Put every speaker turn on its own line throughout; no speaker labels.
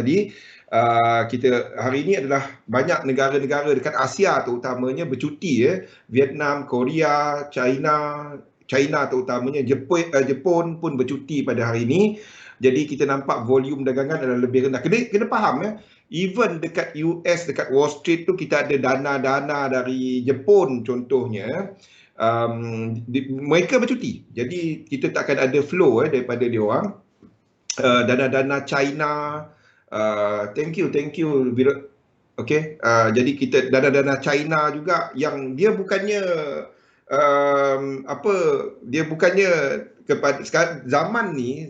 Jadi kita hari ini adalah banyak negara-negara dekat Asia terutamanya bercuti Vietnam, Korea, China terutamanya, Jepun pun bercuti pada hari ini. Jadi kita nampak volume dagangan adalah lebih rendah. Kena faham even dekat US, dekat Wall Street tu kita ada dana-dana dari Jepun contohnya. Mereka bercuti. Jadi kita tak akan ada flow daripada dia orang. Dana-dana China. Thank you Virut. Okay, jadi kita dana-dana China juga yang dia bukannya dia bukannya kepada sekarang zaman ni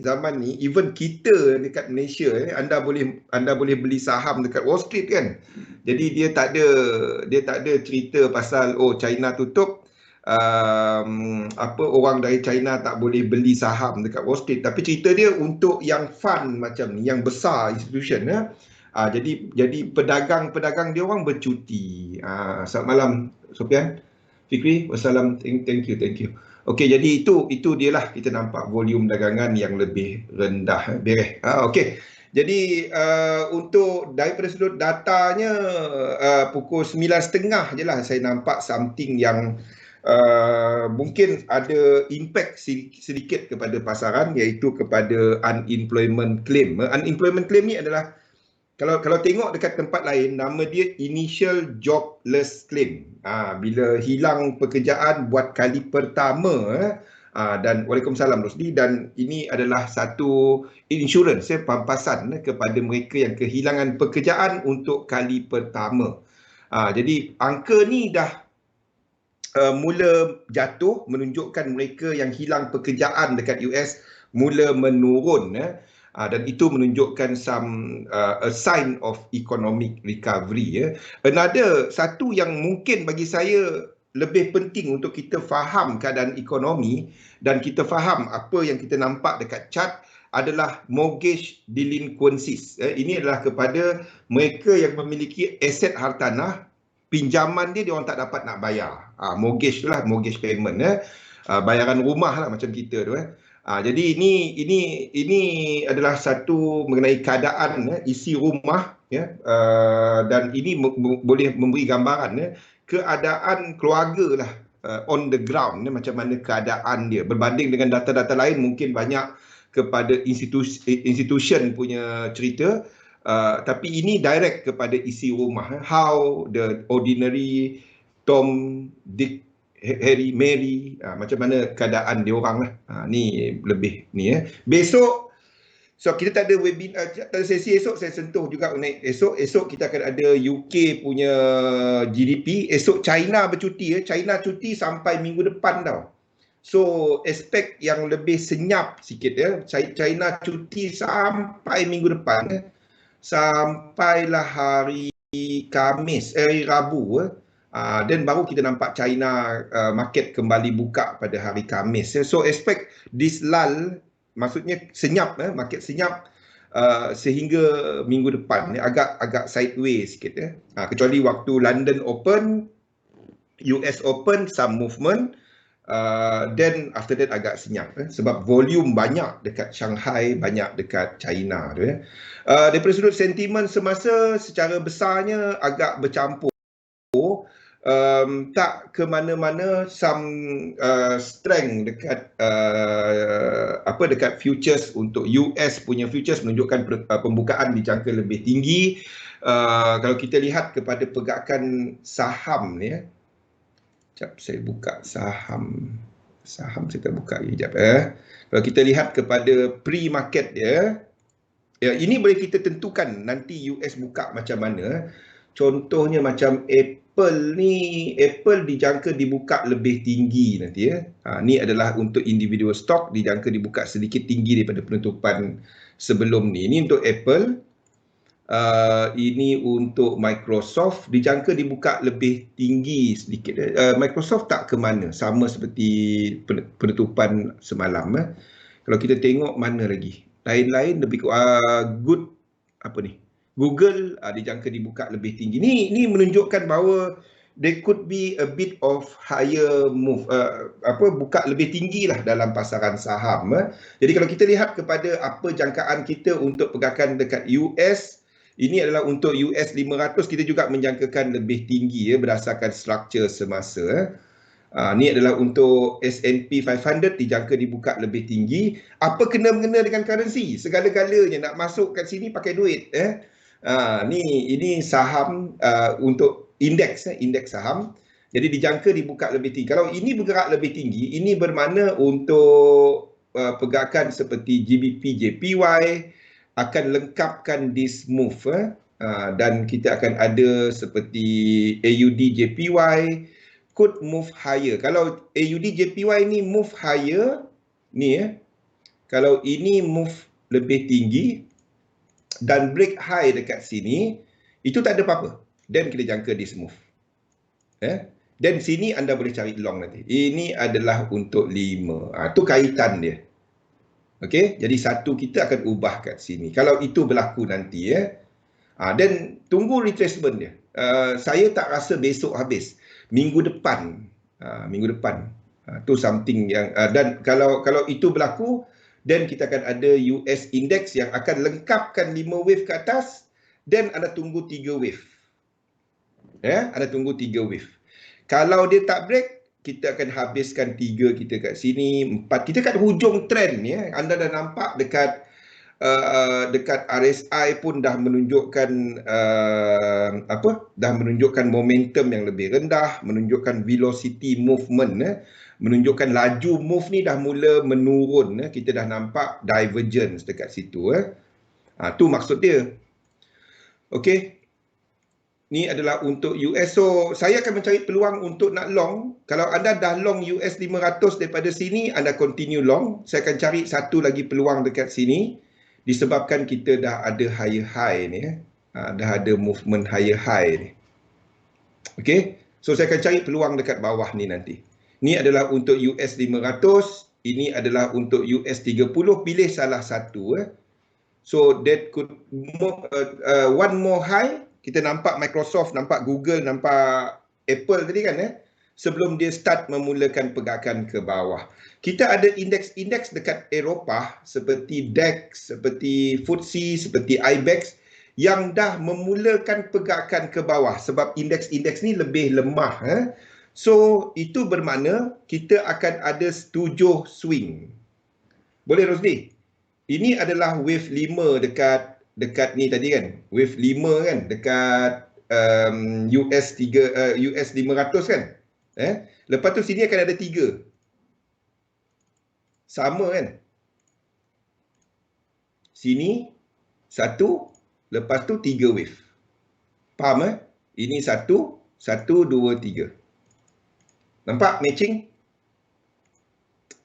even kita dekat Malaysia anda boleh beli saham dekat Wall Street kan. Jadi dia tak ada cerita pasal China tutup, orang dari China tak boleh beli saham dekat Wall Street. Tapi cerita dia untuk yang fund macam ni, yang besar institution jadi pedagang dia orang bercuti. Selamat malam Sofian, Fikri, wassalam, thank you. Okey, jadi itu dialah kita nampak volume dagangan yang lebih rendah. Beres. Okey. Jadi untuk daripada sudut datanya pukul 9.30 je lah saya nampak something yang mungkin ada impact sedikit kepada pasaran, iaitu kepada unemployment claim. Unemployment claim ni adalah kalau tengok dekat tempat lain, nama dia initial jobless claim. Bila hilang pekerjaan buat kali pertama. Dan Waalaikumsalam Rosdi, dan ini adalah satu insurans pampasan kepada mereka yang kehilangan pekerjaan untuk kali pertama. Jadi angka ni dah mula jatuh, menunjukkan mereka yang hilang pekerjaan dekat US mula menurun. Dan itu menunjukkan a sign of economic recovery. Another satu yang mungkin bagi saya lebih penting untuk kita faham keadaan ekonomi dan kita faham apa yang kita nampak dekat chart adalah mortgage delinquencies. Ini adalah kepada mereka yang memiliki aset hartanah, pinjaman dia orang tak dapat nak bayar. Mortgage payment. Bayaran rumah lah macam kita tu. Jadi ini adalah satu mengenai keadaan isi rumah dan ini boleh memberi gambaran keadaan keluarga lah on the ground macam mana keadaan dia berbanding dengan data-data lain. Mungkin banyak kepada institution punya cerita, tapi ini direct kepada isi rumah. How the ordinary Tom, Dick, Harry, Mary, macam mana keadaan dia orang lah. Ni lebih ni Besok, so kita tak ada webinar, tak ada sesi esok, saya sentuh juga naik esok kita akan ada UK punya GDP. Esok China bercuti China cuti sampai minggu depan tau. So expect yang lebih senyap sikit China cuti sampai minggu depan sampailah hari Khamis, hari Rabu dan baru kita nampak China market kembali buka pada hari Khamis. So expect this lull, maksudnya senyap, market senyap sehingga minggu depan agak sideways sikit kecuali waktu London Open, US Open some movement, then after that agak senyap sebab volume banyak dekat Shanghai, banyak dekat China daripada sudut sentimen semasa secara besarnya agak bercampur. Tak ke mana-mana, some strength dekat dekat futures. Untuk US punya futures menunjukkan pembukaan dijangka lebih tinggi. Kalau kita lihat kepada pergerakan saham ni sekejap saya buka saham saya tak buka sekejap Kalau kita lihat kepada pre-market dia, ini boleh kita tentukan nanti US buka macam mana. Contohnya macam Apple dijangka dibuka lebih tinggi nanti Ni adalah untuk individual stock, dijangka dibuka sedikit tinggi daripada penutupan sebelum ni. Ini untuk Apple. Ini untuk Microsoft, dijangka dibuka lebih tinggi sedikit. Microsoft tak ke mana, sama seperti penutupan semalam. Kalau kita tengok mana lagi, lain-lain lebih good Google dijangka dibuka lebih tinggi. Ni menunjukkan bahawa there could be a bit of higher move, buka lebih tinggi lah dalam pasaran saham. Jadi kalau kita lihat kepada apa jangkaan kita untuk pergerakan dekat US, Ini adalah untuk US 500, kita juga menjangkakan lebih tinggi berdasarkan struktur semasa. Ni adalah untuk S&P 500 dijangka dibuka lebih tinggi. Apa kena-mengena dengan currency? Segala-galanya nak masuk kat sini pakai duit. Ini saham untuk indeks saham. Jadi dijangka dibuka lebih tinggi. Kalau ini bergerak lebih tinggi, ini bermakna untuk pergerakan seperti GBP JPY akan lengkapkan this move. Dan kita akan ada seperti AUD JPY could move higher. Kalau AUD JPY ni move higher, ni kalau ini move lebih tinggi dan break high dekat sini, itu tak ada apa-apa. Dan kita jangka this move. Dan sini anda boleh cari long nanti. Ini adalah untuk 5. Itu kaitan dia. Okey, jadi satu kita akan ubah kat sini. Kalau itu berlaku nanti dan tunggu retracement dia. Saya tak rasa besok habis. Minggu depan. Tu something yang dan kalau itu berlaku, dan kita akan ada US index yang akan lengkapkan 5 wave ke atas, dan anda tunggu 3 wave. Anda tunggu 3 wave. Kalau dia tak break, kita akan habiskan 3 kita kat sini, 4 kita kat hujung trend ya. Anda dah nampak dekat RSI pun dah menunjukkan dah menunjukkan momentum yang lebih rendah, menunjukkan velocity movement, menunjukkan laju move ni dah mula menurun. Kita dah nampak divergence dekat situ. Tu maksud dia. Okey. Ni adalah untuk US. So, saya akan mencari peluang untuk nak long. Kalau anda dah long US 500 daripada sini, anda continue long. Saya akan cari satu lagi peluang dekat sini. Disebabkan kita dah ada higher high ni. Dah ada movement higher high ni. Okay. So, saya akan cari peluang dekat bawah ni nanti. Ni adalah untuk US 500. Ini adalah untuk US 30. Pilih salah satu. So, that could one more high. Kita nampak Microsoft, nampak Google, nampak Apple tadi kan sebelum dia start memulakan pergerakan ke bawah. Kita ada indeks-indeks dekat Eropah seperti DAX, seperti FTSE, seperti IBEX yang dah memulakan pergerakan ke bawah sebab indeks-indeks ni lebih lemah. So, itu bermakna kita akan ada 7 swing. Boleh Rosli? Ini adalah wave 5 dekat ni tadi kan, wave 5 kan dekat US 500 kan. Lepas tu sini akan ada 3. Sama kan. Sini 1, lepas tu 3 wave. Faham Ini 1, 1, 2, 3. Nampak matching?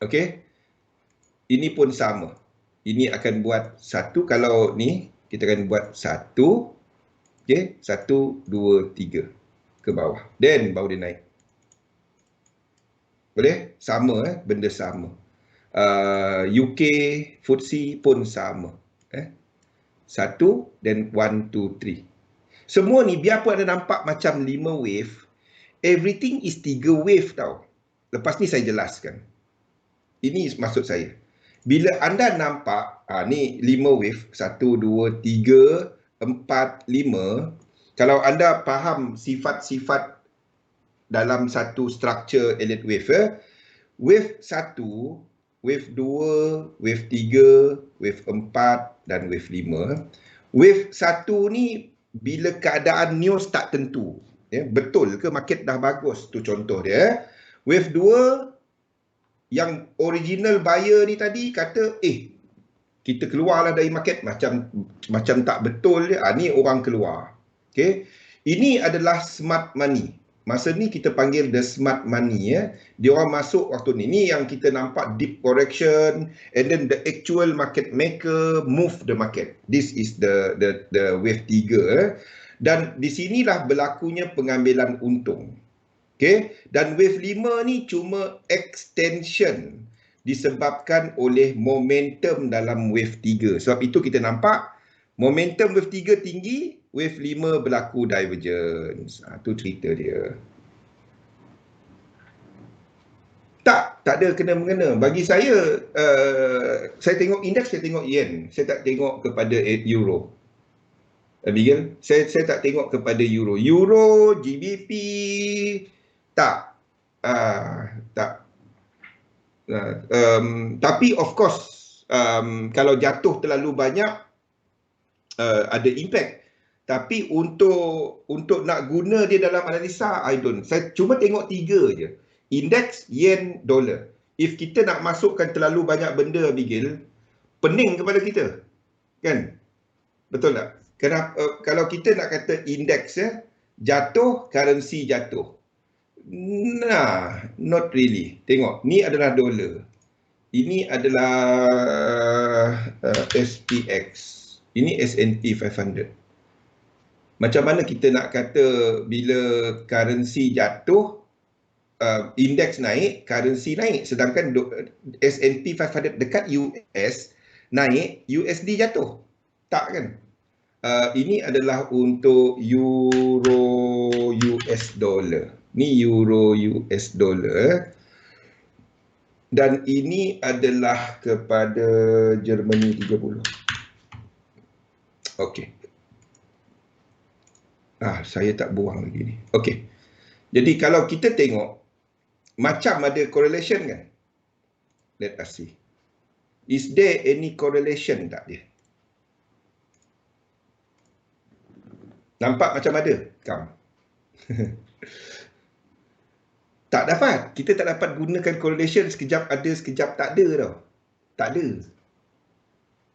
Okey. Ini pun sama. Ini akan buat 1, kalau ni kita akan buat 1, okey, 1, 2, 3 ke bawah. Then baru dia naik. Boleh? Sama benda sama. UK FTSE pun sama. 1 dan 1, 2, 3. Semua ni biarpun ada nampak macam 5 wave, everything is 3 wave tau. Lepas ni saya jelaskan. Ini maksud saya. Bila anda nampak, ni 5 wave, 1, 2, 3, 4, 5. Kalau anda faham sifat-sifat dalam satu struktur elite wave, wave 1, wave 2, wave 3, wave 4 dan wave 5. Wave 1 ni bila keadaan news tak tentu. Betul ke market dah bagus? Tu contoh dia. Wave 2, yang original buyer ni tadi kata kita keluarlah dari market macam tak betul dia. Ni orang keluar. Okey. Ini adalah smart money. Masa ni kita panggil the smart money Dia orang masuk waktu ni. Ni yang kita nampak deep correction and then the actual market maker move the market. This is the wave 3 dan di sinilah berlakunya pengambilan untung. Okay. Dan wave 5 ni cuma extension disebabkan oleh momentum dalam wave 3. Sebab itu kita nampak momentum wave 3 tinggi, wave 5 berlaku divergence. Itu cerita dia. Tak ada kena-mengena. Bagi saya, saya tengok indeks, saya tengok yen. Saya tak tengok kepada euro. Abigail, saya tak tengok kepada euro. Euro, GBP, tak. Tak. Tapi of course, kalau jatuh terlalu banyak, ada impact. Tapi untuk nak guna dia dalam analisa, I don't. Saya cuma tengok 3 je. Index, yen, dollar. If kita nak masukkan terlalu banyak benda, Abigail, pening kepada kita. Kan? Betul tak? Kenapa, kalau kita nak kata index, jatuh, currency jatuh. Nah, not really. Tengok, ni adalah dollar. Ini adalah SPX. Ini S&P 500. Macam mana kita nak kata bila currency jatuh, indeks naik, currency naik. Sedangkan S&P 500 dekat US naik, USD jatuh. Tak kan? Ini adalah untuk euro US dollar. Ni euro US dollar. Dan ini adalah kepada Germany 30. Okey. Saya tak buang lagi ni. Okey. Jadi kalau kita tengok, macam ada correlation kan? Let us see. Is there any correlation tak dia? Nampak macam ada? Come. Tak dapat. Kita tak dapat gunakan correlation sekejap ada, sekejap tak ada tau. Tak ada.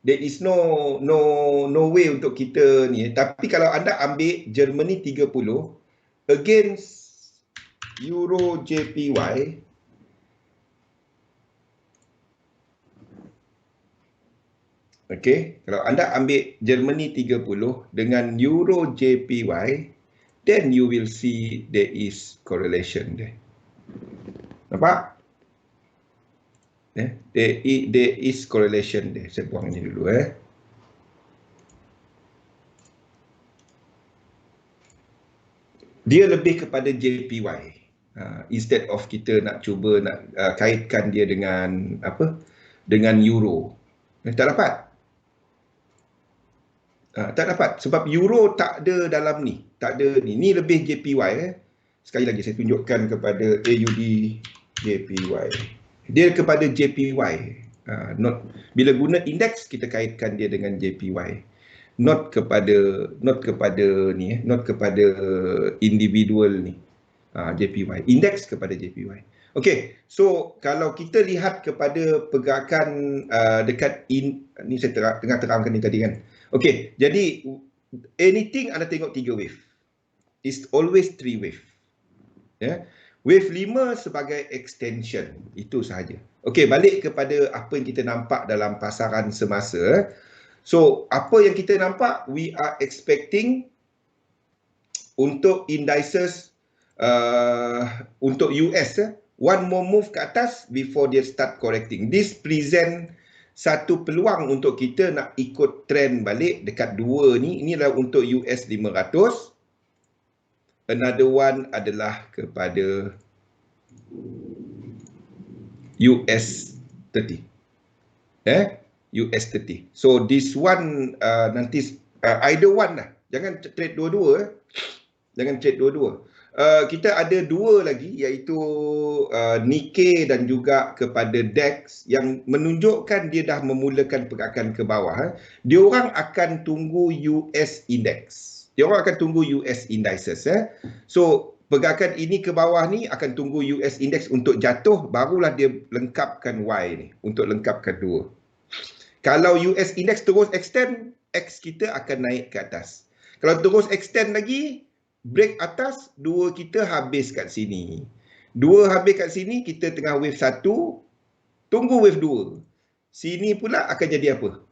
There is no way untuk kita ni. Tapi kalau anda ambil Germany 30 against Euro JPY, okay, kalau anda ambil Germany 30 dengan Euro JPY, then you will see there is correlation there. Nampak? There is correlation there. Saya buang ini dulu. Dia lebih kepada JPY. Instead of kita nak cuba nak kaitkan dia dengan apa? Dengan euro. Tak dapat. Tak dapat. Sebab euro tak ada dalam ni. Tak ada ni. Ni lebih JPY. Sekali lagi saya tunjukkan kepada AUD JPY. Dia kepada JPY. Bila guna indeks, kita kaitkan dia dengan JPY. Not kepada ni, not kepada individual ni. JPY. Indeks kepada JPY. Okey, so kalau kita lihat kepada pergerakan dekat ni saya tengah terangkan ni tadi kan. Okey, jadi anything anda tengok 3 wave. It's always 3 wave. Ya. Wave 5 sebagai extension. Itu sahaja. Okey, balik kepada apa yang kita nampak dalam pasaran semasa. So, apa yang kita nampak? We are expecting untuk indices untuk US, one more move ke atas before they start correcting. This present satu peluang untuk kita nak ikut trend balik dekat 2 ni. Ini adalah untuk US 500. Another one adalah kepada US 30. US 30. So this one nanti either one lah. Jangan trade dua-dua. Jangan trade dua-dua. Kita ada 2 lagi iaitu Nikkei dan juga kepada DAX yang menunjukkan dia dah memulakan pergerakan ke bawah. Dia orang akan tunggu US index. Dia orang akan tunggu US indices. So, pergerakan ini ke bawah ni akan tunggu US index untuk jatuh, barulah dia lengkapkan Y ni, untuk lengkapkan 2. Kalau US index terus extend, X kita akan naik ke atas. Kalau terus extend lagi, break atas, 2 kita habis kat sini. 2 habis kat sini, kita tengah wave 1, tunggu wave 2. Sini pula akan jadi apa?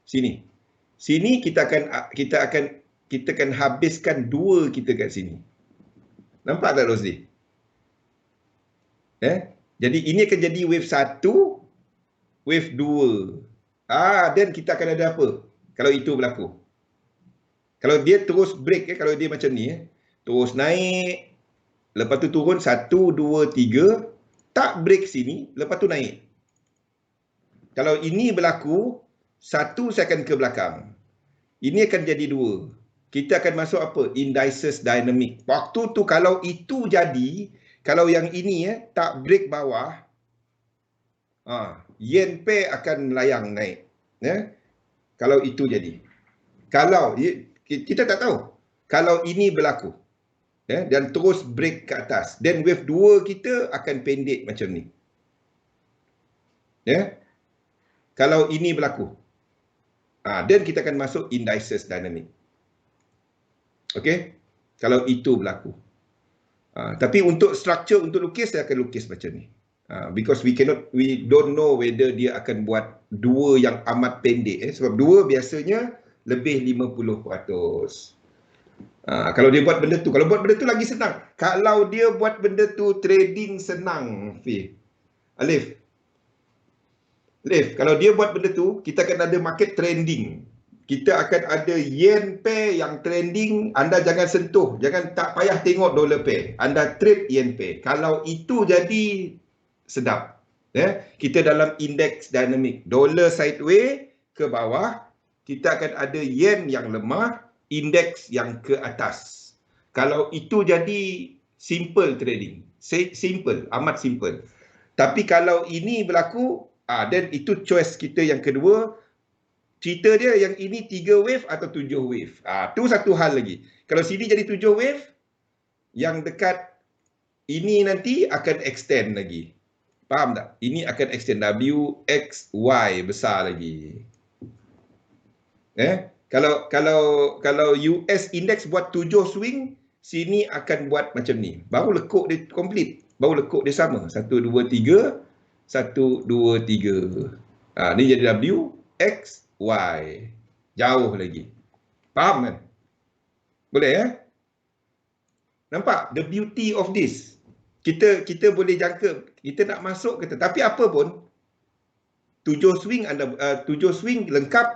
Sini. Sini kita akan habiskan 2 kita kat sini. Nampak tak Rosli? Jadi ini akan jadi wave 1, wave 2. Dan kita akan ada apa? Kalau itu berlaku. Kalau dia terus break, kalau dia macam ni, terus naik, lepas tu turun 1, 2, 3, tak break sini, lepas tu naik. Kalau ini berlaku, 1 saya akan ke belakang. Ini akan jadi 2. Kita akan masuk apa? Indices dynamic. Waktu tu kalau itu jadi, kalau yang ini tak break bawah, yen pair akan melayang naik. Kalau itu jadi. Kalau kita tak tahu. Kalau ini berlaku dan terus break ke atas, then wave 2 kita akan pendek macam ni. Kalau ini berlaku. Dan kita akan masuk indices dynamic. Okey? Kalau itu berlaku. Tapi untuk structure, untuk lukis, saya akan lukis macam ni. Because we don't know whether dia akan buat 2 yang amat pendek. Sebab 2 biasanya lebih 50%. Kalau dia buat benda tu, kalau buat benda tu lagi senang. Kalau dia buat benda tu, trading senang, Alif, kalau dia buat benda tu, kita akan ada market trending. Kita akan ada yen pair yang trending, anda jangan sentuh, tak payah tengok dollar pair. Anda trade yen pair. Kalau itu jadi, sedap. Kita dalam index dynamic, dollar sideways ke bawah, kita akan ada yen yang lemah, index yang ke atas. Kalau itu jadi simple trading. Simple, amat simple. Tapi kalau ini berlaku, dan itu choice kita yang kedua. Cerita dia yang ini 3 wave atau 7 wave. Tu satu hal lagi. Kalau sini jadi 7 wave, yang dekat ini nanti akan extend lagi. Faham tak? Ini akan extend W, X, Y besar lagi. Kalau US index buat 7 swing, sini akan buat macam ni. Baru lekuk dia complete. Baru lekuk dia sama. 1, 2, 3. 1, 2, 3. Ni jadi W, X, Y. Jauh lagi. Faham kan? Boleh Nampak? The beauty of this. Kita boleh jangka. Kita nak masuk kita. Tapi apa pun, 7 swing lengkap,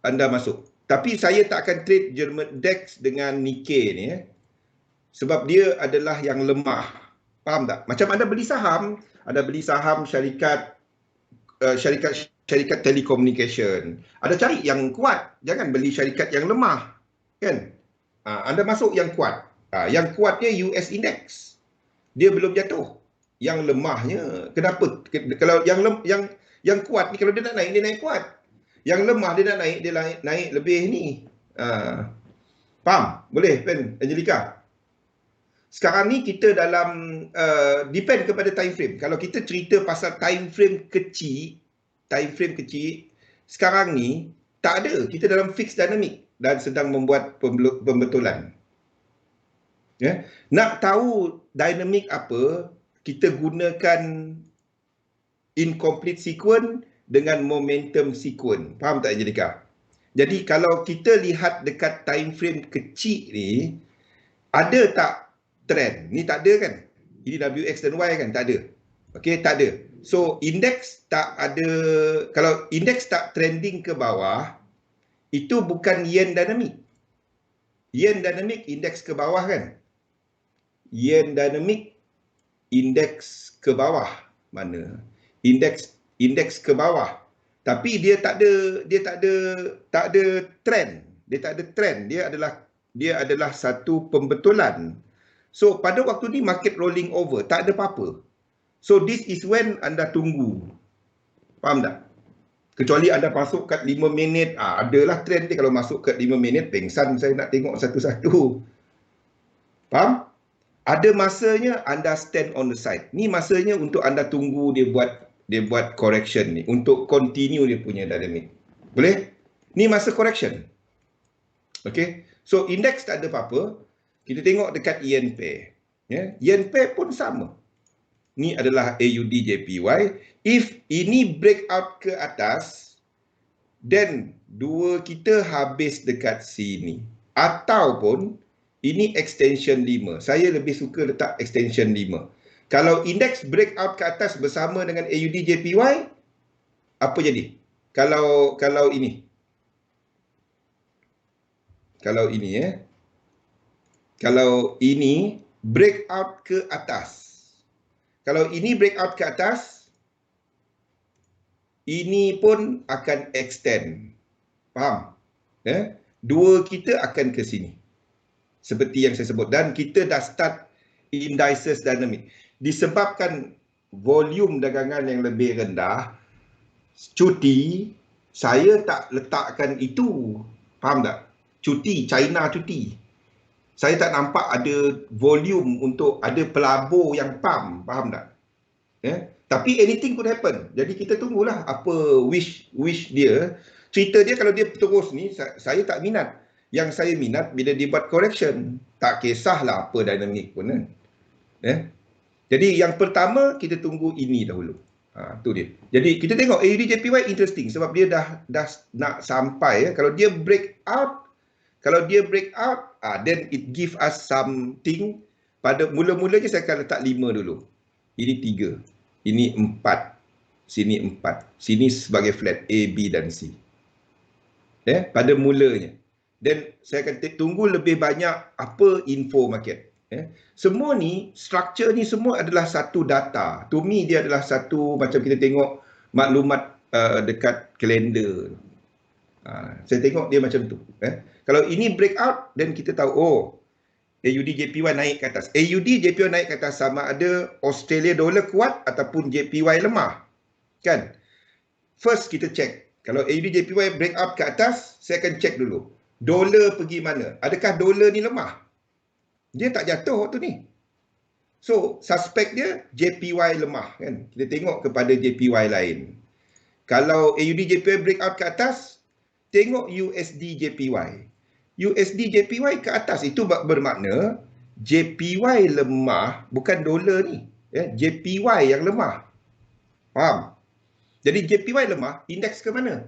anda masuk. Tapi saya tak akan trade German DAX dengan Nikkei ni. Sebab dia adalah yang lemah. Faham tak? Macam anda beli saham syarikat telekomunikasi. Ada cari yang kuat. Jangan beli syarikat yang lemah. Kan? Anda masuk yang kuat. Yang kuatnya US Index. Dia belum jatuh. Yang lemahnya, kenapa? Kalau yang kuat ni, kalau dia nak naik, dia naik kuat. Yang lemah dia nak naik, dia naik lebih ni. Faham? Boleh, Angelica? Sekarang ni kita dalam depend kepada time frame. Kalau kita cerita pasal time frame kecil, sekarang ni tak ada. Kita dalam fixed dynamic dan sedang membuat pembetulan. Nak tahu dynamic apa, kita gunakan incomplete sequence dengan momentum sequence. Faham tak, Angelica? Jadi kalau kita lihat dekat time frame kecil ni, ada tak trend? Ni tak ada kan? Ini WX dan Y kan? Tak ada. Okey, tak ada. So, index tak ada. Kalau index tak trending ke bawah, itu bukan yen dynamic. Yen dynamic, index ke bawah kan? Yen dynamic, index ke bawah. Mana? Index ke bawah. Tapi dia tak ada trend. Dia tak ada trend. Dia adalah satu pembetulan. So pada waktu ni market rolling over, tak ada apa-apa. So this is when anda tunggu. Faham tak? Kecuali anda masuk kat 5 minit, adalah trend dia. Kalau masuk kat 5 minit, pengsan saya nak tengok satu-satu. Faham? Ada masanya anda stand on the side. Ni masanya untuk anda tunggu dia buat correction ni. Untuk continue dia punya dynamic. Boleh? Ni masa correction. Okay. So index tak ada apa-apa. Kita tengok dekat yen pair. Yen pair pun sama. Ni adalah AUD JPY. If ini breakout ke atas, then dua kita habis dekat sini. Ataupun ini extension 5. Saya lebih suka letak extension 5. Kalau indeks breakout ke atas bersama dengan AUD JPY, apa jadi? Kalau ini. Kalau ini breakout ke atas. Kalau ini breakout ke atas, ini pun akan extend. Faham? dua kita akan ke sini. Seperti yang saya sebut. Dan kita dah start indices dynamic. Disebabkan volume dagangan yang lebih rendah, cuti, saya tak letakkan itu. Faham tak? Cuti, China cuti. Saya tak nampak ada volume untuk ada pelabur yang pump. Faham tak? Tapi anything could happen. Jadi kita tunggulah apa wish dia. Cerita dia kalau dia terus ni, saya tak minat. Yang saya minat bila dia buat correction. Tak kisahlah apa dynamic pun kan. Jadi yang pertama kita tunggu ini dahulu. Tu dia. Jadi kita tengok AUD JPY interesting sebab dia dah nak sampai. Kalau dia break out, then it give us something. Pada mula-mulanya saya akan letak 5 dulu. Ini 3. Ini 4. Sini 4. Sini sebagai flat A, B dan C. Pada mulanya. Dan saya akan tunggu lebih banyak apa info market. Semua ni, structure ni semua adalah satu data. To me dia adalah satu macam kita tengok maklumat dekat kalender. Saya tengok dia macam tu. Kalau ini breakout, then kita tahu, oh, AUD JPY naik ke atas. AUD JPY naik ke atas sama ada Australia dollar kuat ataupun JPY lemah. Kan? First kita check. Kalau AUD JPY breakout ke atas, saya akan check dulu. Dolar pergi mana? Adakah dolar ni lemah? Dia tak jatuh waktu ni. So, suspek dia JPY lemah kan. Kita tengok kepada JPY lain. Kalau AUD JPY breakout ke atas, tengok USD JPY. USD JPY ke atas itu bermakna JPY lemah, bukan dolar ni. JPY yang lemah. Faham? Jadi JPY lemah, indeks ke mana?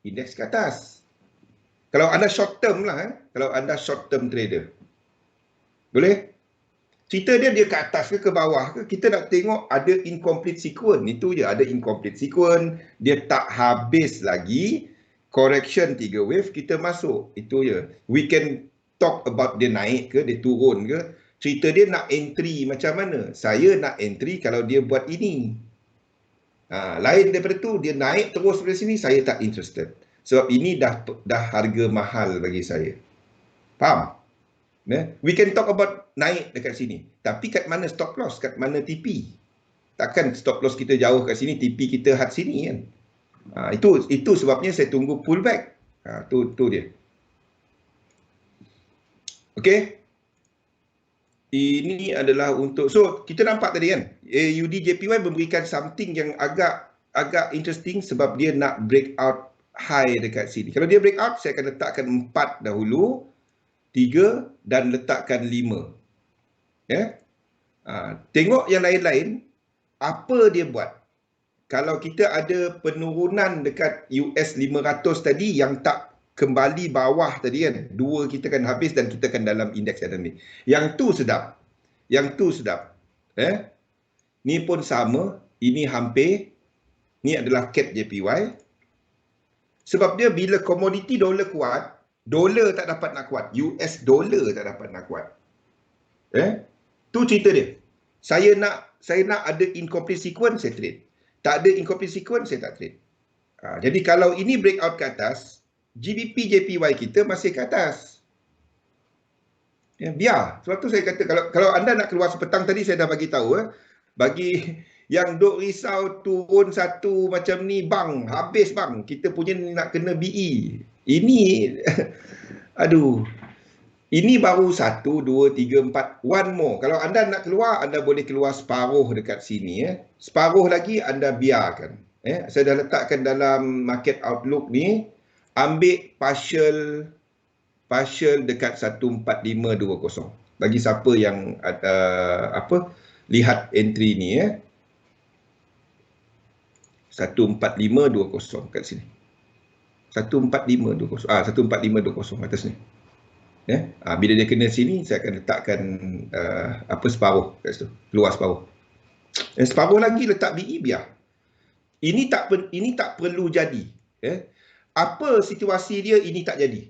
Indeks ke atas. Kalau anda short term lah, kalau anda short term trader. Boleh? Cerita dia ke atas ke bawah ke, kita nak tengok ada incomplete sequence. Itu je, ada incomplete sequence. Dia tak habis lagi. Correction 3 wave, kita masuk. Itu je. We can talk about dia naik ke, dia turun ke. Cerita dia nak entry macam mana. Saya nak entry kalau dia buat ini. Lain daripada tu, dia naik terus dari sini, saya tak interested. Sebab ini dah harga mahal bagi saya. Faham? We can talk about naik dekat sini. Tapi kat mana stop loss? Kat mana TP? Takkan stop loss kita jauh kat sini, TP kita had sini kan? Itu sebabnya saya tunggu pullback. Tu dia. Okey. Ini adalah untuk, so kita nampak tadi kan, AUD JPY memberikan something yang agak interesting sebab dia nak break out high dekat sini. Kalau dia break out, saya akan letakkan 4 dahulu, 3 dan letakkan 5. Tengok yang lain-lain, apa dia buat. Kalau kita ada penurunan dekat US 500 tadi yang tak kembali bawah tadi kan, 2 kita kan habis dan kita kan dalam indeks dynamic. Yang tu sedap. Ni pun sama, ini hampir, ni adalah cap JPY. Sebab dia bila komoditi dolar kuat, dolar tak dapat nak kuat. US dollar tak dapat nak kuat. Tu cerita dia. Saya nak ada incomplete sequence, saya trade. Tak ada incomplete sequence, saya tak trade. Jadi kalau ini breakout ke atas, GBP JPY kita masih ke atas. Biar. Sebab tu saya kata, kalau anda nak keluar sepetang tadi, saya dah bagi tahu. Bagi yang duk risau turun satu macam ni, bang, habis bang. Kita punya nak kena BE. Ini, aduh. Ini baru 1, 2, 3, 4. One more. Kalau anda nak keluar, anda boleh keluar separuh dekat sini. Separuh lagi anda biarkan. Saya dah letakkan dalam market outlook ni. Ambil partial dekat 14520. Bagi siapa yang lihat entry ni 14520 kat sini. 14520. 14520 atas ni. Bila dia kena sini, saya akan letakkan separuh kat situ. Keluar separuh. Separuh lagi letak BE biar. Ini tak perlu jadi. Apa situasi dia ini tak jadi?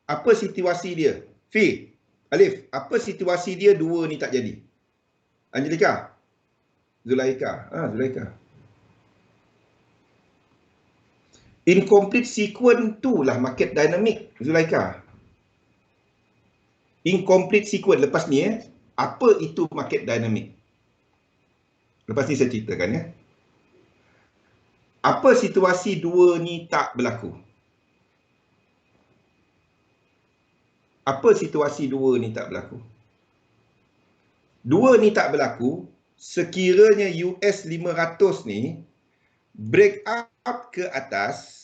Apa situasi dia? Fi, Alif, apa situasi dia 2 ni tak jadi? Angelika? Zulaika. Zulaika. Incomplete sequence tu lah market dynamic, Zulaika. Incomplete sequence lepas ni apa itu market dynamic? Lepas ni saya ceritakan ya. Apa situasi dua ni tak berlaku? Apa situasi dua ni tak berlaku? Dua ni tak berlaku sekiranya US 500 ni break up ke atas,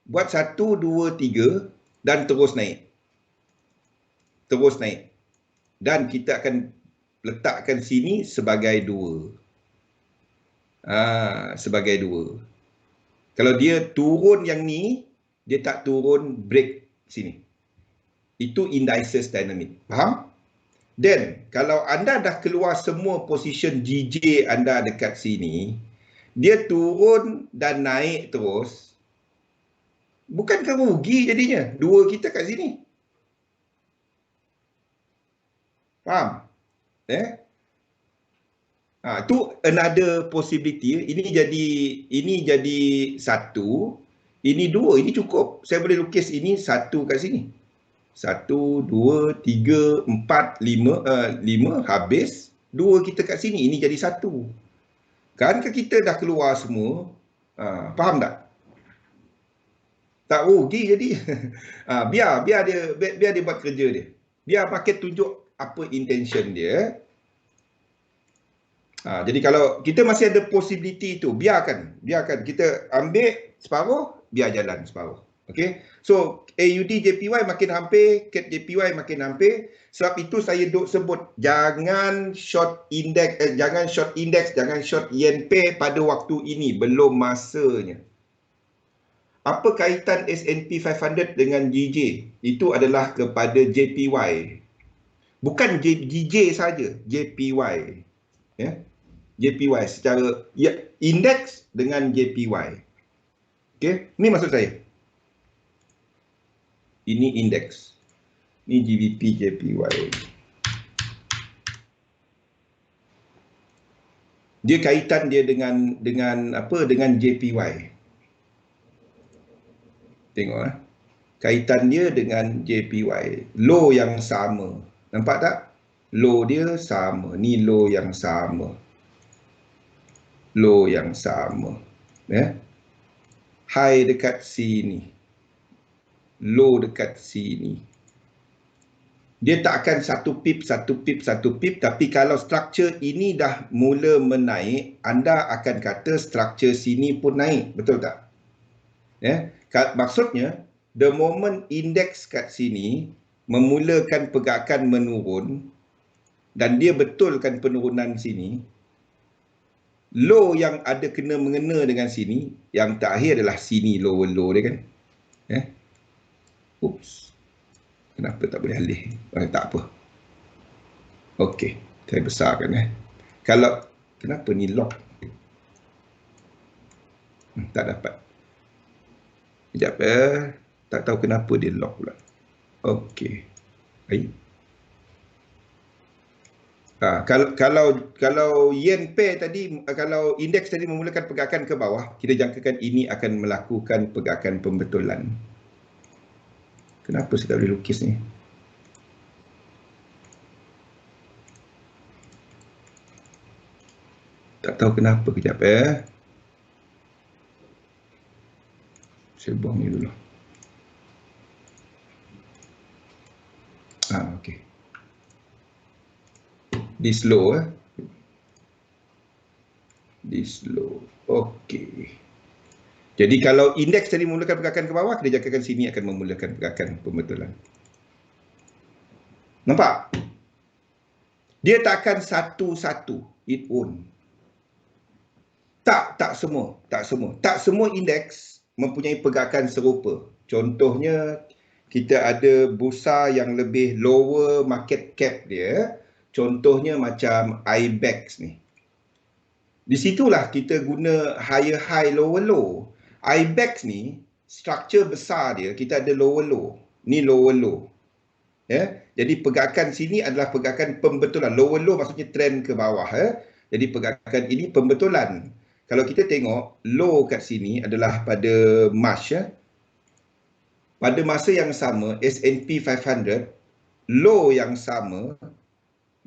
buat 1, 2, 3 dan terus naik. Terus naik. Dan kita akan letakkan sini sebagai 2. Sebagai 2. Kalau dia turun yang ni, dia tak turun break sini. Itu indices dynamic. Faham? Dan kalau anda dah keluar semua position GJ anda dekat sini, dia turun dan naik terus, bukankah rugi jadinya? Dua kita kat sini. Faham? Tu another possibility. Ini jadi 1, ini 2, ini cukup. Saya boleh lukis ini 1 kat sini. 1, 2, 3, 4, 5 habis. 2 kita kat sini, ini jadi 1. Kan kita dah keluar semua. Faham tak? Tak rugi jadi. Biar dia buat kerja dia. Biar market tunjuk apa intention dia. Jadi kalau kita masih ada possibility tu, biarkan kita ambil separuh, biar jalan separuh. Okay, so AUD JPY makin hampir, CAD JPY makin hampir. Sebab itu saya duk sebut jangan short index, jangan short yen pair pada waktu ini, belum masanya. Apa kaitan S&P 500 dengan GJ? Itu adalah kepada JPY. Bukan GJ saja, JPY. Ya. JPY secara indeks dengan JPY. Okey, ni maksud saya. Ini indeks. Ni GBP JPY. Dia kaitan dia dengan apa? Dengan JPY. Tengok kaitan dia dengan JPY. Low yang sama. Nampak tak? Low dia sama. Ni low yang sama. Low yang sama. High dekat sini. Low dekat sini. Dia tak akan satu pip, tapi kalau structure ini dah mula menaik, anda akan kata structure sini pun naik. Betul tak? Maksudnya, the moment index kat sini memulakan pergerakan menurun dan dia betulkan penurunan sini, low yang ada kena mengena dengan sini, yang terakhir adalah sini lower low dia kan. Oops. Kenapa tak boleh alih? Tak apa. Okey, saya besarkan Kalau kenapa ni lock? Tak dapat. Sekejap tak tahu kenapa dia lock pula. Okey. Baik. Kalau yen pair tadi, kalau indeks tadi memulakan pergerakan ke bawah, kita jangkakan ini akan melakukan pergerakan pembetulan. Kenapa saya tak boleh lukis ni? Tak tahu kenapa, kejap Saya buang ni dulu. Okey. This low This low. Okey. Jadi kalau indeks tadi memulakan pergerakan ke bawah, kita jangkakan sini akan memulakan pergerakan pembetulan. Nampak? Dia tak akan satu-satu. It won't. Tak semua. Tak semua indeks mempunyai pergerakan serupa. Contohnya, kita ada bursa yang lebih lower market cap dia. Contohnya macam IBEX ni. Di situlah kita guna higher high, lower low. IBEX ni, structure besar dia, kita ada lower low. Ni lower low. Jadi pergerakan sini adalah pergerakan pembetulan. Lower low maksudnya trend ke bawah. Jadi pergerakan ini pembetulan. Kalau kita tengok low kat sini adalah pada March ya. Pada masa yang sama S&P 500 low yang sama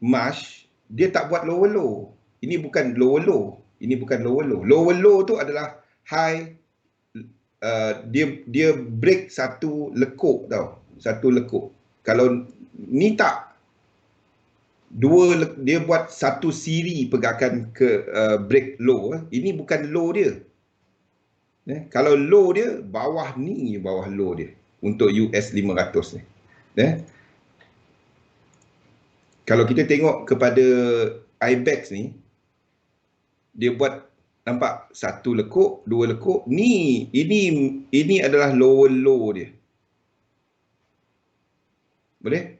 March dia tak buat lower low. Ini bukan lower low. Ini bukan lower low. Lower low tu adalah high dia break satu lekuk tau. Satu lekuk. Kalau ni tak dia buat satu siri pergerakan ke break low. Ini bukan low dia. Kalau low dia bawah ni bawah low dia untuk US 500 ni. Kalau kita tengok kepada IBEX ni dia buat nampak satu lekuk, dua lekuk. Ini adalah lower low dia. Boleh?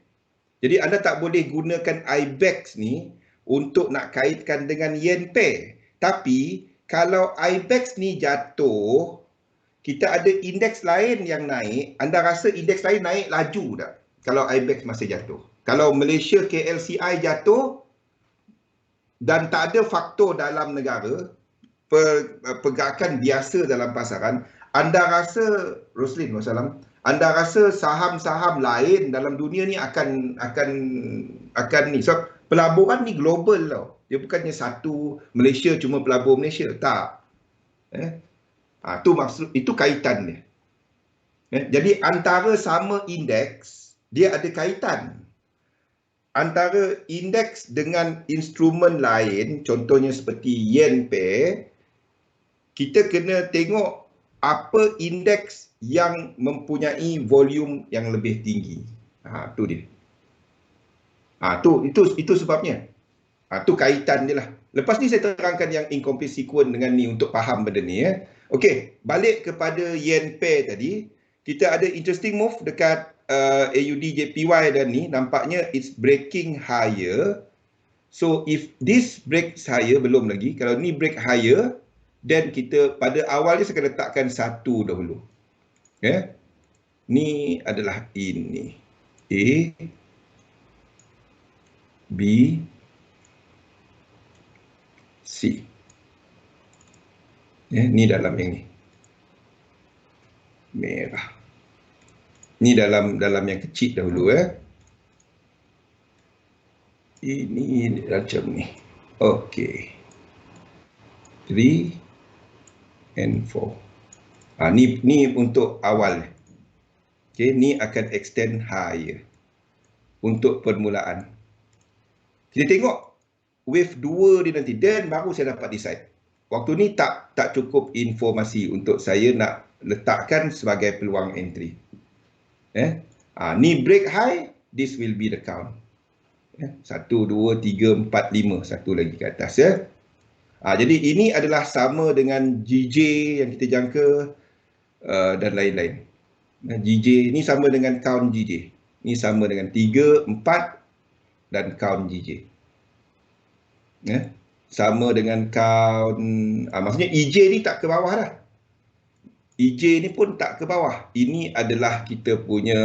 Jadi anda tak boleh gunakan IBEX ni untuk nak kaitkan dengan yen pair. Tapi kalau IBEX ni jatuh, kita ada indeks lain yang naik, anda rasa indeks lain naik laju tak? Kalau IBEX masih jatuh. Kalau Malaysia KLCI jatuh dan tak ada faktor dalam negara, pergerakan biasa dalam pasaran, anda rasa, Roslin wassalam, anda rasa saham-saham lain dalam dunia ni akan ni. So, pelaburan ni global tau. Dia bukannya satu Malaysia cuma pelabur Malaysia. Tak. Itu kaitan dia. Jadi antara sama indeks, dia ada kaitan. Antara indeks dengan instrumen lain, contohnya seperti yen pair, kita kena tengok apa indeks yang mempunyai volume yang lebih tinggi. Tu dia. Itu sebabnya. Tu kaitan dia lah. Lepas ni saya terangkan yang incomplete sequence dengan ni untuk faham benda ni ya. Okey, balik kepada yen pair tadi, kita ada interesting move dekat AUD JPY dan ni nampaknya it's breaking higher. So if this breaks higher, belum lagi, kalau ni break higher, then kita pada awalnya saya akan letakkan satu dahulu. Ya. Ni adalah ini. A, B, C. Ya, ni dalam yang ni. Merah. Ni dalam yang kecil dahulu ya. Ini macam ni. Okey. 3 and 4. Ni untuk awal. Okey, ni akan extend higher untuk permulaan. Kita tengok wave 2 dia nanti, dan baru saya dapat decide. Waktu ni tak cukup informasi untuk saya nak letakkan sebagai peluang entry. Ni break high, this will be the count. 1, 2, 3, 4, 5. Satu lagi ke atas ya. Jadi ini adalah sama dengan GJ yang kita jangka dan lain-lain. GJ ni sama dengan count GJ. Ni sama dengan 3, 4 dan count GJ. Sama dengan count, maksudnya EJ ni tak ke bawah dah. EJ ni pun tak ke bawah. Ini adalah kita punya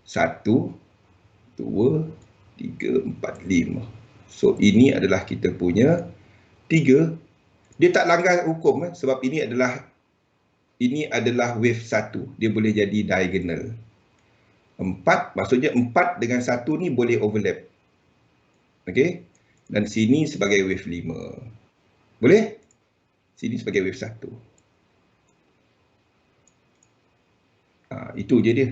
1, 2, 3, 4, 5. So ini adalah kita punya 3. Dia tak langgar hukum sebab ini adalah wave 1. Dia boleh jadi diagonal. 4, maksudnya 4 dengan 1 ni boleh overlap. Okey? Dan sini sebagai wave 5. Boleh? Sini sebagai wave 1. Itu je dia.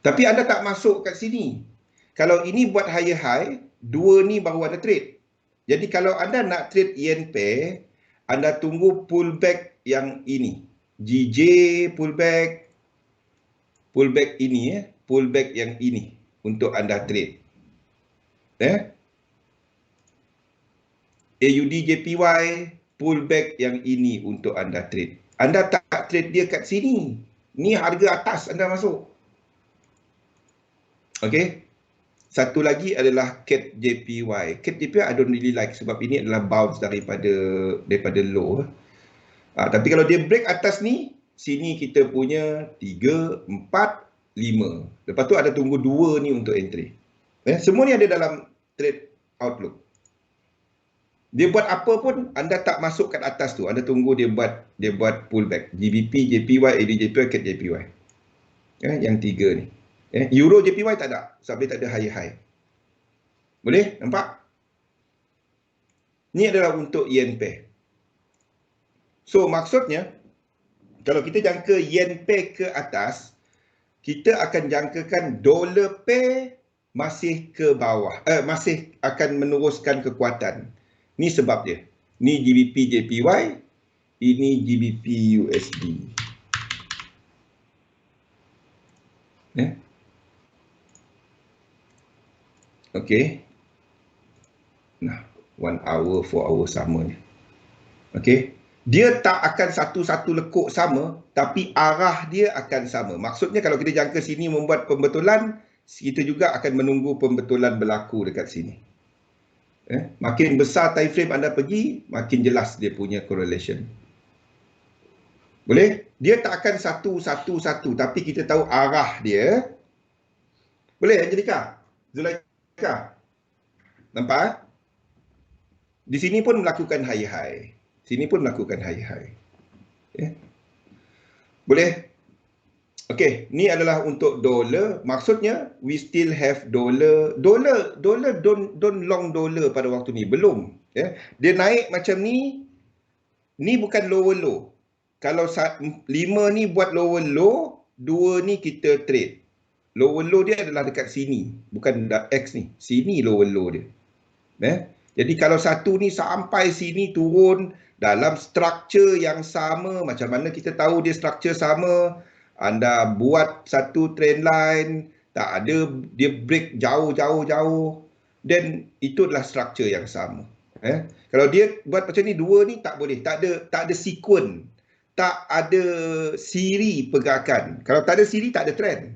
Tapi anda tak masuk kat sini. Kalau ini buat higher high, 2 ni baru ada trade. Jadi kalau anda nak trade yen pair, anda tunggu pullback yang ini. GJ pullback ini pullback yang ini untuk anda trade. AUD JPY pullback yang ini untuk anda trade. Anda tak trade dia kat sini. Ni harga atas anda masuk. Okey. Satu lagi adalah CAD JPY. CAD JPY I don't really like sebab ini adalah bounce daripada low. Tapi kalau dia break atas ni, sini kita punya 3, 4, 5. Lepas tu ada tunggu 2 ni untuk entry. Semua ni ada dalam trade outlook. Dia buat apa pun, anda tak masuk kat atas tu. Anda tunggu dia buat pullback. GBP, JPY, ADJPY, CAD JPY. Yang tiga ni. Euro JPY tak ada. Sampai tak ada high-high. Boleh? Nampak? Ni adalah untuk yen pair. So, maksudnya, kalau kita jangka yen pair ke atas, kita akan jangkakan dollar pair masih ke bawah. Masih akan meneruskan kekuatan. Ni sebab dia. Ni GBP JPY, ini GBP USD. Okey. Nah, 1 hour, 4 hour sama ni. Okey. Dia tak akan satu-satu lekuk sama, tapi arah dia akan sama. Maksudnya kalau kita jangka sini membuat pembetulan, kita juga akan menunggu pembetulan berlaku dekat sini. Makin besar time frame anda pergi, makin jelas dia punya correlation. Boleh? Dia tak akan satu-satu, tapi kita tahu arah dia. Boleh, Angelica? Zulaika? Nampak? Di sini pun melakukan high-high. Sini pun melakukan high-high. Boleh? Okey, ni adalah untuk dolar. Maksudnya, we still have dollar. Dollar don't long dollar pada waktu ni. Belum. Dia naik macam ni bukan lower low. Kalau 5 ni buat lower low, 2 ni kita trade. Lower low dia adalah dekat sini. Bukan X ni. Sini lower low dia. Jadi kalau satu ni sampai sini turun dalam struktur yang sama, macam mana kita tahu dia struktur sama? Anda buat satu trend line, tak ada, dia break jauh, then itu adalah struktur yang sama. Kalau dia buat macam ni, dua ni tak boleh, tak ada sequence, tak ada siri pergerakan. Kalau tak ada siri, tak ada trend.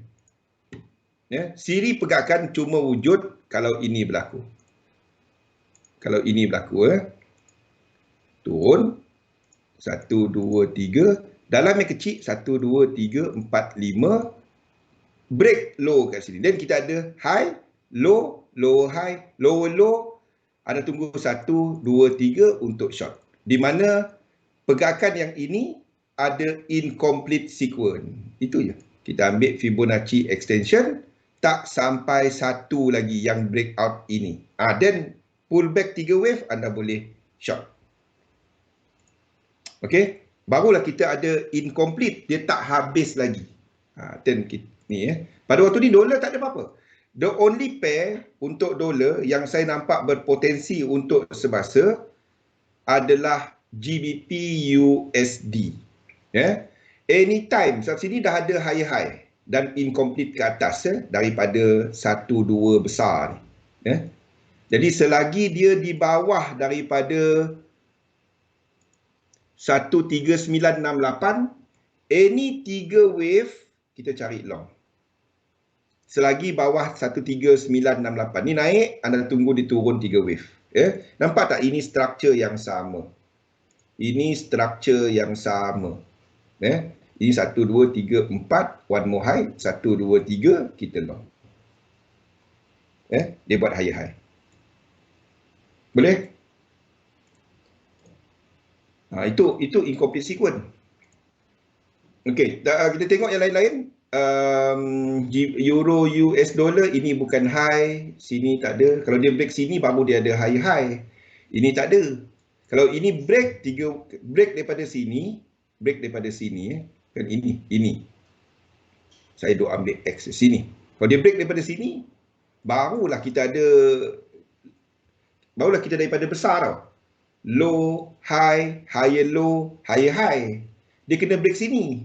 Siri pergerakan cuma wujud kalau ini berlaku. Kalau ini berlaku, turun 1, 2, 3, dalam yang kecil 1, 2, 3, 4, 5, break low kat sini. Dan kita ada high, low, lower high, lower low. Anda tunggu 1, 2, 3 untuk short. Di mana pergerakan yang ini ada incomplete sequence. Itu je. Kita ambil Fibonacci extension, tak sampai satu lagi yang breakout ini. Then pullback 3 wave, anda boleh short. Okey, barulah kita ada incomplete, dia tak habis lagi. Ni pada waktu ni dolar tak ada apa-apa. The only pair untuk dolar yang saya nampak berpotensi untuk semasa adalah GBP USD. Anytime saat sini dah ada high dan incomplete ke atas daripada 1, 2 besar ni. Jadi selagi dia di bawah daripada 13968, any 3 wave kita cari long. Selagi bawah 13968 ni naik, anda tunggu dia turun 3 wave. Nampak tak, ini struktur yang sama. Ini struktur yang sama. Ini 1, 2, 3, 4, one more high, 1, 2, 3 kita long. Dia buat high. Boleh? Itu incomplete sequence. Okey, kita tengok yang lain-lain. Euro US dollar, ini bukan high, sini tak ada. Kalau dia break sini baru dia ada high. Ini tak ada. Kalau ini break daripada sini, kan ini. Saya duk ambil X sini. Kalau dia break daripada sini, barulah kita daripada besar tau. Low, high, higher low, higher high. Dia kena break sini.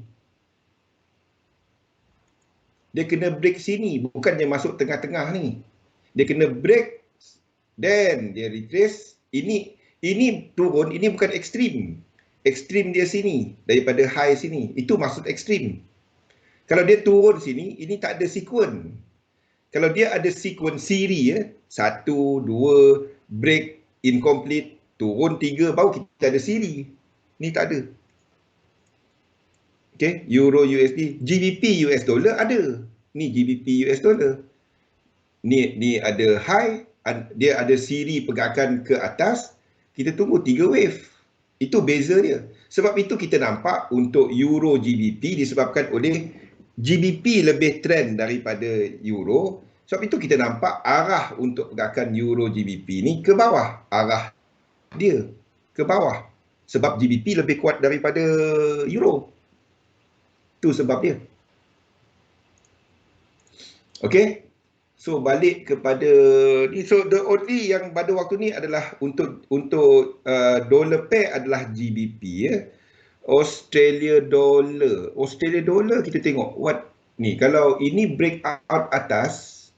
Bukan dia masuk tengah-tengah ni. Dia kena break, then dia retrace. Ini turun, ini bukan ekstrim. Ekstrim dia sini, daripada high sini. Itu maksud ekstrim. Kalau dia turun sini, ini tak ada sequence. Kalau dia ada sequence siri, 1, 2, break, incomplete, turun 3, baru kita ada siri. Ni tak ada. Okey, Euro USD, GBP US dollar ada. Ni GBP US dollar. Ni ada high, dia ada siri pergerakan ke atas, kita tunggu 3 wave. Itu beza dia. Sebab itu kita nampak untuk Euro GBP disebabkan oleh GBP lebih trend daripada Euro. Sebab itu kita nampak arah untuk pergerakan Euro GBP ni ke bawah. Arah dia ke bawah. Sebab GBP lebih kuat daripada Euro. Itu sebab dia. Okey. So balik kepada ni, so the only yang pada waktu ni adalah untuk dollar pair adalah GBP ya. Australia dollar kita tengok what ni, kalau ini breakout atas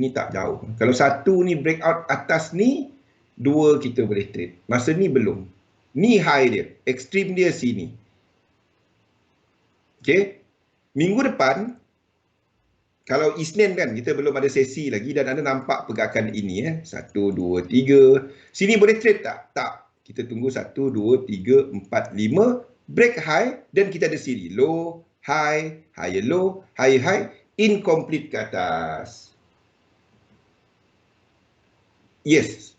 ni tak jauh. Kalau satu ni breakout atas ni, dua kita boleh trade. Masa ni belum. Ni high dia, ekstrim dia sini. Okey. Minggu depan kalau Isnin kan, kita belum ada sesi lagi dan anda nampak pergerakan ini 1, 2, 3. Sini boleh trade tak? Tak. Kita tunggu 1, 2, 3, 4, 5. Break high dan kita ada siri. Low, high, higher low, higher high, incomplete ke atas. Yes.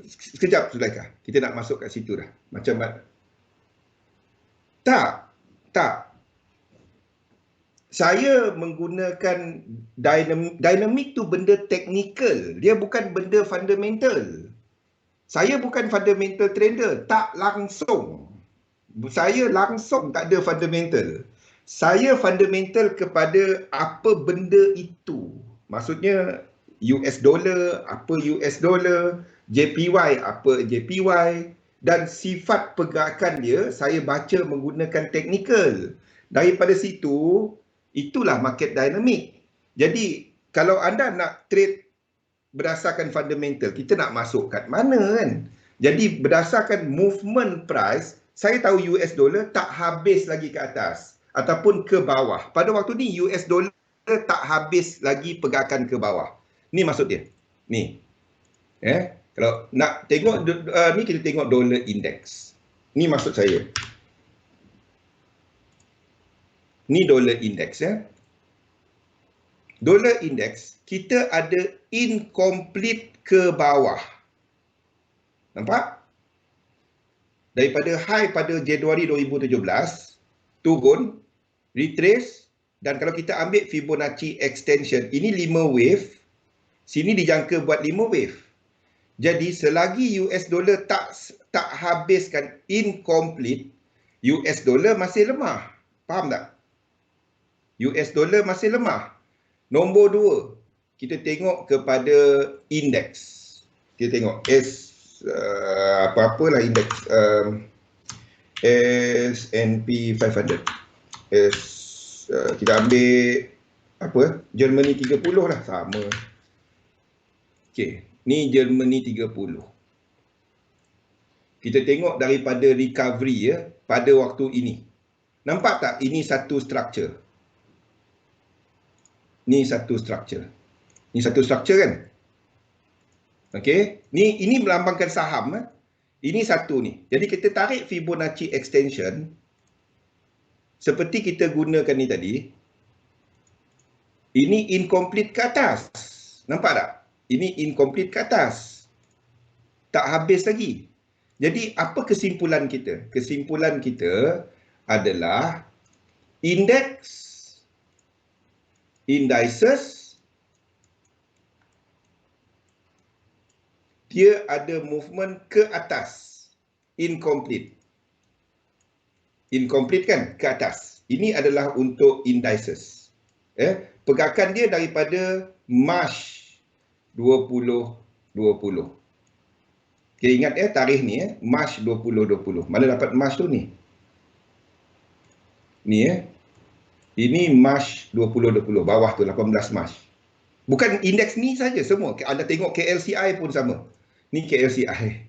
Sekejap Zulaikha. Kita nak masuk kat situ dah. Macam mana? Tak. Saya menggunakan dynamic tu benda teknikal. Dia bukan benda fundamental. Saya bukan fundamental trader. Tak langsung. Saya langsung tak ada fundamental. Saya fundamental kepada apa benda itu. Maksudnya US dollar, apa US dollar, JPY, apa JPY. Dan sifat pergerakan dia, saya baca menggunakan teknikal. Daripada situ, itulah market dynamic. Jadi, kalau anda nak trade berdasarkan fundamental, kita nak masuk kat mana kan? Jadi, berdasarkan movement price, saya tahu US dollar tak habis lagi ke atas ataupun ke bawah. Pada waktu ni, US dollar tak habis lagi pergerakan ke bawah. Ni maksud dia. Ni. Kalau nak tengok, ni kita tengok dollar index. Ni maksud saya. Ni dollar index ya. Dollar index kita ada incomplete ke bawah. Nampak? Daripada high pada Januari 2017 turun, retrace, dan kalau kita ambil Fibonacci extension, ini 5 wave, sini dijangka buat 5 wave. Jadi selagi US dollar tak habiskan incomplete, US dollar masih lemah. Faham tak? US dollar masih lemah. Nombor 2, kita tengok kepada indeks. Kita tengok apa-apalah indeks S&P 500. Kita ambil apa? Germany 30 lah, sama. Okey, ni Germany 30. Kita tengok daripada recovery ya pada waktu ini. Nampak tak ini satu structure? Ni satu structure. Ni satu structure kan? Okey, ini melambangkan saham. Ini satu ni. Jadi kita tarik Fibonacci extension seperti kita gunakan ni tadi. Ini incomplete ke atas. Nampak tak? Ini incomplete ke atas. Tak habis lagi. Jadi apa kesimpulan kita? Kesimpulan kita adalah indices dia ada movement ke atas, incomplete kan, ke atas. Ini adalah untuk indices. Pergerakan dia daripada March 2020. Okay, ingat tarikh ni March 2020. Mana dapat March tu ni? Ni ini March 2020, bawah tu 18 March. Bukan indeks ni saja, semua. Anda tengok KLCI pun sama. Ni KLCI.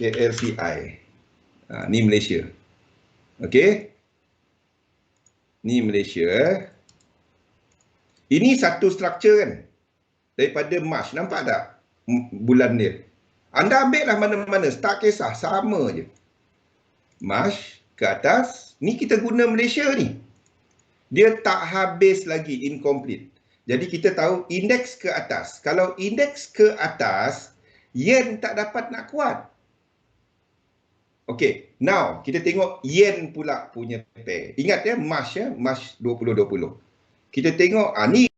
KLCI. Ni Malaysia. Okey. Ni Malaysia. Ini satu structure kan. Daripada March. Nampak tak bulan dia? Anda ambil lah mana-mana. Tak kisah. Sama je. March ke atas. Ni kita guna Malaysia ni. Dia tak habis lagi, incomplete. Jadi kita tahu indeks ke atas. Kalau indeks ke atas, yen tak dapat nak kuat. Okey, now kita tengok yen pula punya pair. Ingat March 2020. Kita tengok ni